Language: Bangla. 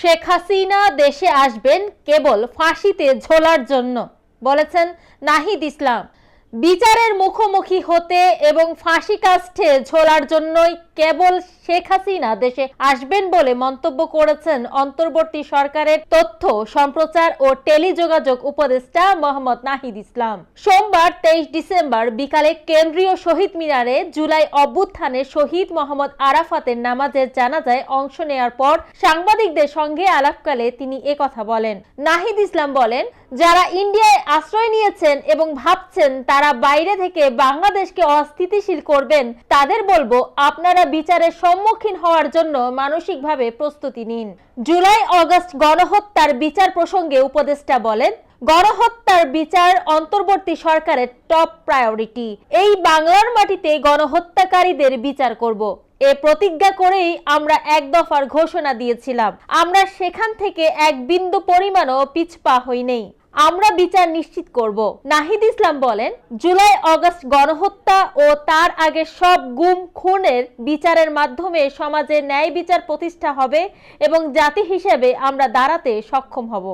শেখ হাসিনা দেশে আসবেন কেবল ফাঁসিতে ঝোলার জন্য, বলেছেন নাহিদ ইসলাম। বিচারের মুখোমুখি হতে এবং ফাঁসি কাষ্ঠে ঝোলার জন্যই কেবল শেখ হাসিনা দেশে আসবেন বলে মন্তব্য করেছেন অন্তর্বর্তী সরকারের তথ্য সম্প্রচার ও টেলিযোগাযোগ উপদেষ্টা মোহাম্মদ নাহিদ ইসলাম। সোমবার 23 ডিসেম্বর বিকালে কেন্দ্রীয় শহীদ মিনারে জুলাই অভ্যুত্থানে শহীদ মোহাম্মদ আরাফাতের নামাজের জানাজায় অংশ নেওয়ার পর সাংবাদিকদের সঙ্গে আলাপকালে তিনি একথা বলেন। নাহিদ ইসলাম বলেন, যারা ইন্ডিয়ায় আশ্রয় নিয়েছেন এবং ভাবছেন তারা বাইরে থেকে বাংলাদেশকে অস্থিতিশীল করবেন, তাদের বলবো আপনারা বিচারের সম্মুখীন হওয়ার জন্য মানসিকভাবে প্রস্তুতি নিন। জুলাই আগস্ট গণহত্যার বিচার প্রসঙ্গে উপদেষ্টা বলেন, গণহত্যার বিচার অন্তর্বর্তী সরকারের টপ প্রায়োরিটি। এই বাংলার মাটিতে গণহত্যাকারীদের বিচার করব। এ প্রতিজ্ঞা করেই আমরা এক দফার ঘোষণা দিয়েছিলাম। আমরা সেখান থেকে এক বিন্দু পরিমাণও পিছপা হইনি। আমরা বিচার নিশ্চিত করব। নাহিদ ইসলাম বলেন, জুলাই আগস্ট গণহত্যা ও তার আগে সব গুম খুনের বিচারের মাধ্যমে সমাজে ন্যায় বিচার প্রতিষ্ঠা হবে এবং জাতি হিসেবে আমরা দাঁড়াতে সক্ষম হব।